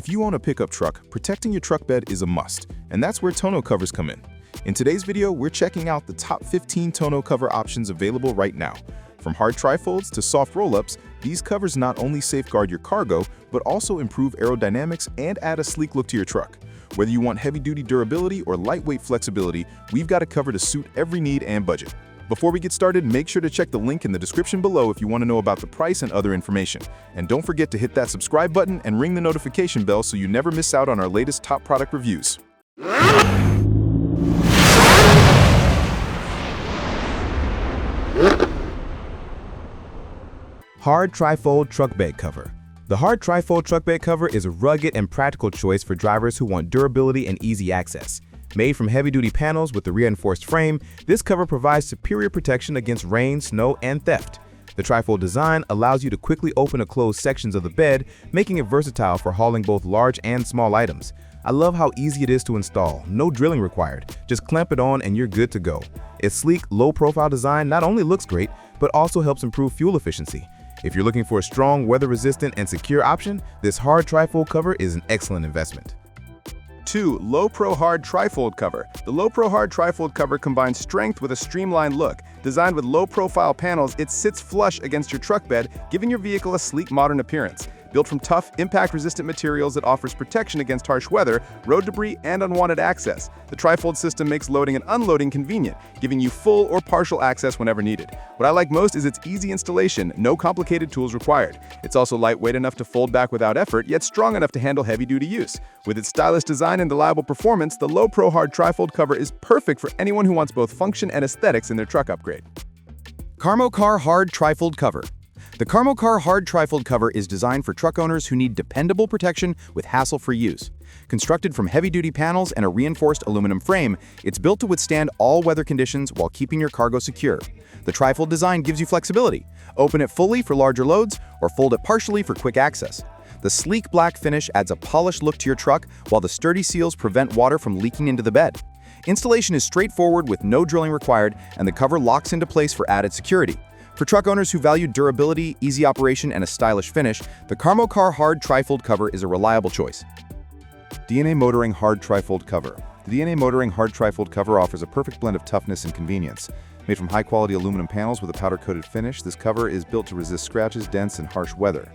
If you own a pickup truck, protecting your truck bed is a must, and that's where tonneau covers come in. In today's video, we're checking out the top 15 tonneau cover options available right now. From hard trifolds to soft roll-ups, these covers not only safeguard your cargo, but also improve aerodynamics and add a sleek look to your truck. Whether you want heavy-duty durability or lightweight flexibility, we've got a cover to suit every need and budget. Before we get started, make sure to check the link in the description below if you want to know about the price and other information. And don't forget to hit that subscribe button and ring the notification bell so you never miss out on our latest top product reviews. Hard trifold truck bed cover. The hard trifold truck bed cover is a rugged and practical choice for drivers who want durability and easy access. Made from heavy-duty panels with a reinforced frame, this cover provides superior protection against rain, snow, and theft. The trifold design allows you to quickly open or close sections of the bed, making it versatile for hauling both large and small items. I love how easy it is to install, no drilling required. Just clamp it on and you're good to go. Its sleek, low-profile design not only looks great, but also helps improve fuel efficiency. If you're looking for a strong, weather-resistant, and secure option, this hard trifold cover is an excellent investment. 2. Low Pro Hard Trifold Cover. The Low Pro Hard Trifold Cover combines strength with a streamlined look. Designed with low-profile panels, it sits flush against your truck bed, giving your vehicle a sleek, modern appearance. Built from tough, impact-resistant materials, it offers protection against harsh weather, road debris, and unwanted access. The trifold system makes loading and unloading convenient, giving you full or partial access whenever needed. What I like most is its easy installation, no complicated tools required. It's also lightweight enough to fold back without effort, yet strong enough to handle heavy-duty use. With its stylish design and reliable performance, the Low Pro Hard Trifold Cover is perfect for anyone who wants both function and aesthetics in their truck upgrade. Car Hard Trifold Cover. The Car Hard Trifold Cover is designed for truck owners who need dependable protection with hassle-free use. Constructed from heavy-duty panels and a reinforced aluminum frame, it's built to withstand all weather conditions while keeping your cargo secure. The trifold design gives you flexibility. Open it fully for larger loads or fold it partially for quick access. The sleek black finish adds a polished look to your truck, while the sturdy seals prevent water from leaking into the bed. Installation is straightforward with no drilling required, and the cover locks into place for added security. For truck owners who value durability, easy operation, and a stylish finish, the Car Hard Trifold Cover is a reliable choice. DNA Motoring Hard Trifold Cover. The DNA Motoring Hard Trifold Cover offers a perfect blend of toughness and convenience. Made from high-quality aluminum panels with a powder-coated finish, this cover is built to resist scratches, dents, and harsh weather.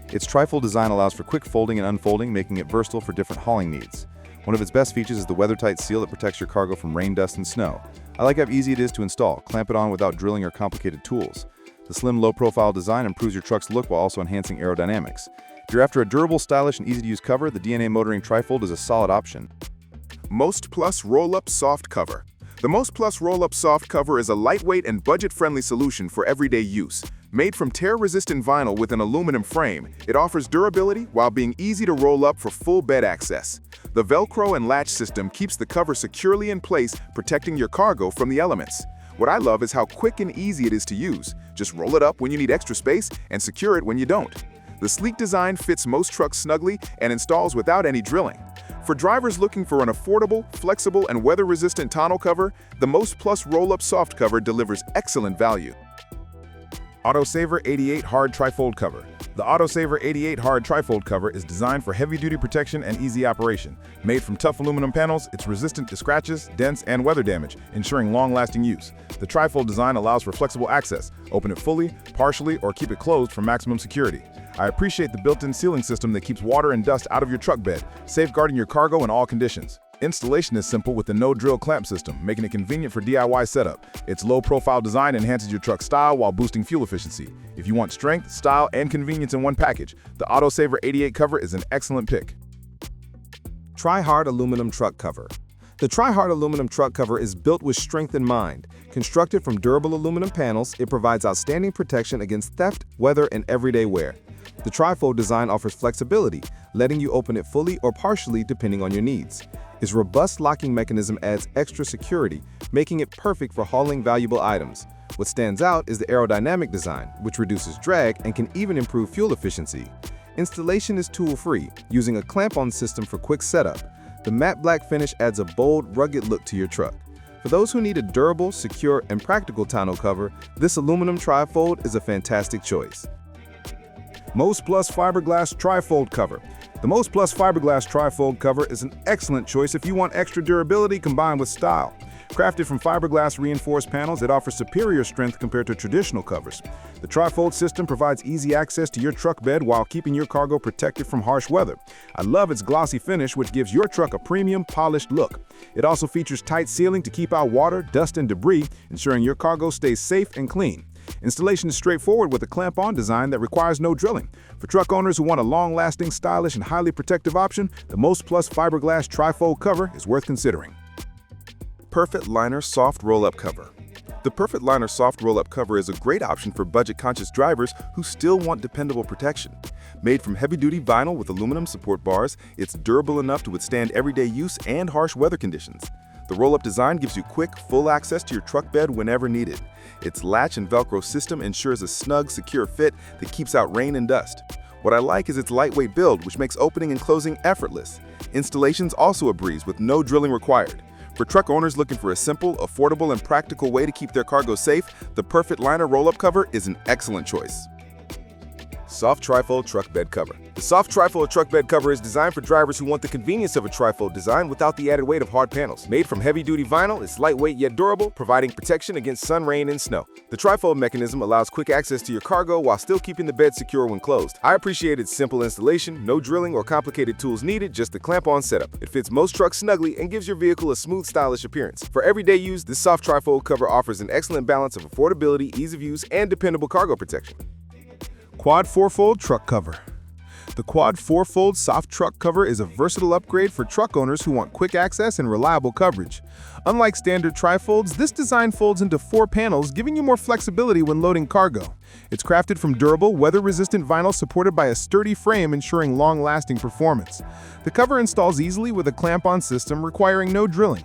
Its trifold design allows for quick folding and unfolding, making it versatile for different hauling needs. One of its best features is the weather-tight seal that protects your cargo from rain, dust, and snow. I like how easy it is to install. Clamp it on without drilling or complicated tools. The slim, low-profile design improves your truck's look while also enhancing aerodynamics. If you're after a durable, stylish, and easy-to-use cover, the DNA Motoring Trifold is a solid option. Most Plus Roll-Up Soft Cover. The Most Plus Roll-Up Soft Cover is a lightweight and budget-friendly solution for everyday use. Made from tear-resistant vinyl with an aluminum frame, it offers durability while being easy to roll up for full bed access. The Velcro and latch system keeps the cover securely in place, protecting your cargo from the elements. What I love is how quick and easy it is to use. Just roll it up when you need extra space and secure it when you don't. The sleek design fits most trucks snugly and installs without any drilling. For drivers looking for an affordable, flexible, and weather-resistant tonneau cover, the Most Plus Roll-Up Soft Cover delivers excellent value. AutoSaver 88 Hard Trifold Cover. The AutoSaver 88 Hard Trifold Cover is designed for heavy-duty protection and easy operation. Made from tough aluminum panels, it's resistant to scratches, dents, and weather damage, ensuring long-lasting use. The trifold design allows for flexible access. Open it fully, partially, or keep it closed for maximum security. I appreciate the built-in sealing system that keeps water and dust out of your truck bed, safeguarding your cargo in all conditions. Installation is simple with the no-drill clamp system, making it convenient for DIY setup. Its low-profile design enhances your truck's style while boosting fuel efficiency. If you want strength, style, and convenience in one package, the AutoSaver 88 cover is an excellent pick. Tri-Hard Aluminum Truck Cover. The Tri-Hard Aluminum Truck Cover is built with strength in mind. Constructed from durable aluminum panels, it provides outstanding protection against theft, weather, and everyday wear. The trifold design offers flexibility, letting you open it fully or partially depending on your needs. Its robust locking mechanism adds extra security, making it perfect for hauling valuable items. What stands out is the aerodynamic design, which reduces drag and can even improve fuel efficiency. Installation is tool-free, using a clamp-on system for quick setup. The matte black finish adds a bold, rugged look to your truck. For those who need a durable, secure, and practical tonneau cover, this aluminum trifold is a fantastic choice. Most Plus Fiberglass Trifold Cover. The Most Plus Fiberglass trifold cover is an excellent choice if you want extra durability combined with style. Crafted from fiberglass reinforced panels, it offers superior strength compared to traditional covers. The trifold system provides easy access to your truck bed while keeping your cargo protected from harsh weather. I love its glossy finish, which gives your truck a premium, polished look. It also features tight sealing to keep out water, dust, and debris, ensuring your cargo stays safe and clean. Installation is straightforward with a clamp-on design that requires no drilling. For truck owners who want a long-lasting, stylish, and highly protective option, the Most Plus Fiberglass trifold cover is worth considering. Perfect Liner Soft Roll-Up Cover. The Perfect Liner Soft Roll-Up Cover is a great option for budget-conscious drivers who still want dependable protection. Made from heavy-duty vinyl with aluminum support bars, it's durable enough to withstand everyday use and harsh weather conditions. The roll-up design gives you quick, full access to your truck bed whenever needed. Its latch and Velcro system ensures a snug, secure fit that keeps out rain and dust. What I like is its lightweight build, which makes opening and closing effortless. Installation's also a breeze with no drilling required. For truck owners looking for a simple, affordable, and practical way to keep their cargo safe, the Perfect Liner roll-up cover is an excellent choice. Soft Trifold Truck Bed Cover. The Soft Trifold Truck Bed Cover is designed for drivers who want the convenience of a trifold design without the added weight of hard panels. Made from heavy-duty vinyl, it's lightweight yet durable, providing protection against sun, rain, and snow. The trifold mechanism allows quick access to your cargo while still keeping the bed secure when closed. I appreciate its simple installation, no drilling or complicated tools needed, just the clamp-on setup. It fits most trucks snugly and gives your vehicle a smooth, stylish appearance. For everyday use, this soft trifold cover offers an excellent balance of affordability, ease of use, and dependable cargo protection. Quad 4-Fold Truck Cover. The Quad 4-Fold Soft Truck Cover is a versatile upgrade for truck owners who want quick access and reliable coverage. Unlike standard trifolds, this design folds into 4 panels, giving you more flexibility when loading cargo. It's crafted from durable, weather-resistant vinyl supported by a sturdy frame, ensuring long-lasting performance. The cover installs easily with a clamp-on system, requiring no drilling.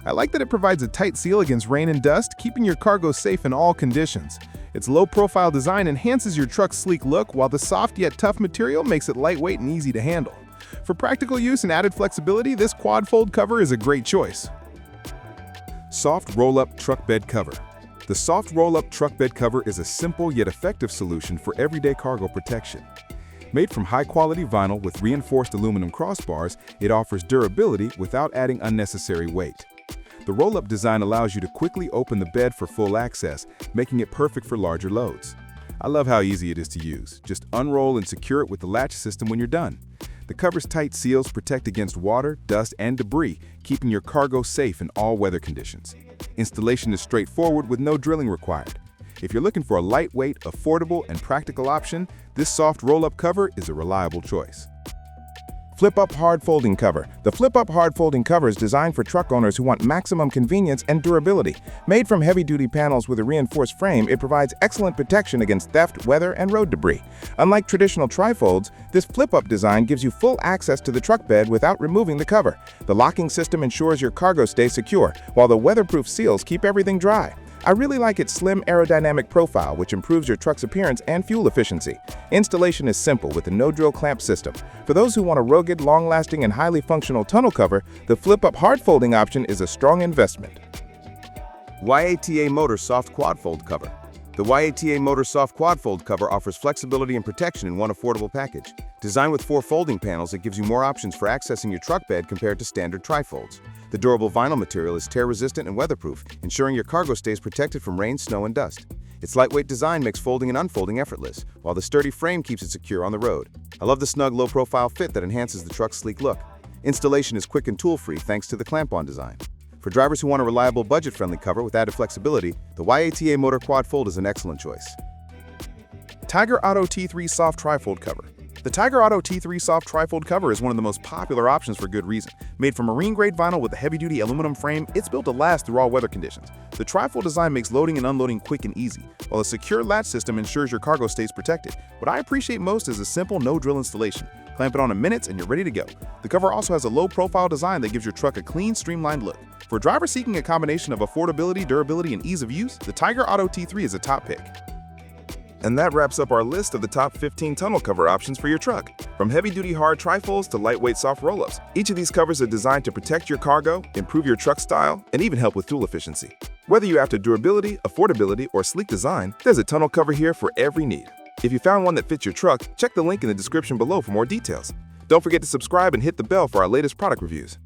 I like that it provides a tight seal against rain and dust, keeping your cargo safe in all conditions. Its low-profile design enhances your truck's sleek look, while the soft yet tough material makes it lightweight and easy to handle. For practical use and added flexibility, this quad fold cover is a great choice. Soft Roll-Up Truck Bed Cover. The Soft Roll-Up Truck Bed Cover is a simple yet effective solution for everyday cargo protection. Made from high-quality vinyl with reinforced aluminum crossbars, it offers durability without adding unnecessary weight. The roll-up design allows you to quickly open the bed for full access, making it perfect for larger loads. I love how easy it is to use. Just unroll and secure it with the latch system when you're done. The cover's tight seals protect against water, dust, and debris, keeping your cargo safe in all weather conditions. Installation is straightforward with no drilling required. If you're looking for a lightweight, affordable, and practical option, this soft roll-up cover is a reliable choice. Flip-Up Hard Folding Cover. The Flip-Up Hard Folding Cover is designed for truck owners who want maximum convenience and durability. Made from heavy-duty panels with a reinforced frame, it provides excellent protection against theft, weather, and road debris. Unlike traditional trifolds, this flip-up design gives you full access to the truck bed without removing the cover. The locking system ensures your cargo stays secure, while the weatherproof seals keep everything dry. I really like its slim aerodynamic profile, which improves your truck's appearance and fuel efficiency. Installation is simple with a no-drill clamp system. For those who want a rugged, long-lasting, and highly functional tonneau cover, the flip-up hard folding option is a strong investment. YATA Motor Soft Quad Fold Cover. The YATA Motor Soft Quad Fold Cover offers flexibility and protection in one affordable package. Designed with 4 folding panels, it gives you more options for accessing your truck bed compared to standard trifolds. The durable vinyl material is tear-resistant and weatherproof, ensuring your cargo stays protected from rain, snow, and dust. Its lightweight design makes folding and unfolding effortless, while the sturdy frame keeps it secure on the road. I love the snug, low-profile fit that enhances the truck's sleek look. Installation is quick and tool-free thanks to the clamp-on design. For drivers who want a reliable, budget-friendly cover with added flexibility, the YATA Motor Quad Fold is an excellent choice. Tiger Auto T3 Soft Trifold Cover. The Tiger Auto T3 Soft Trifold Cover is one of the most popular options for good reason. Made from marine-grade vinyl with a heavy-duty aluminum frame, it's built to last through all weather conditions. The trifold design makes loading and unloading quick and easy, while a secure latch system ensures your cargo stays protected. What I appreciate most is a simple no-drill installation. Clamp it on in minutes and you're ready to go. The cover also has a low-profile design that gives your truck a clean, streamlined look. For drivers seeking a combination of affordability, durability, and ease of use, the Tiger Auto T3 is a top pick. And that wraps up our list of the top 15 tonneau cover options for your truck. From heavy-duty hard trifolds to lightweight soft roll-ups, each of these covers are designed to protect your cargo, improve your truck style, and even help with fuel efficiency. Whether you're after durability, affordability, or sleek design, there's a tonneau cover here for every need. If you found one that fits your truck, check the link in the description below for more details. Don't forget to subscribe and hit the bell for our latest product reviews.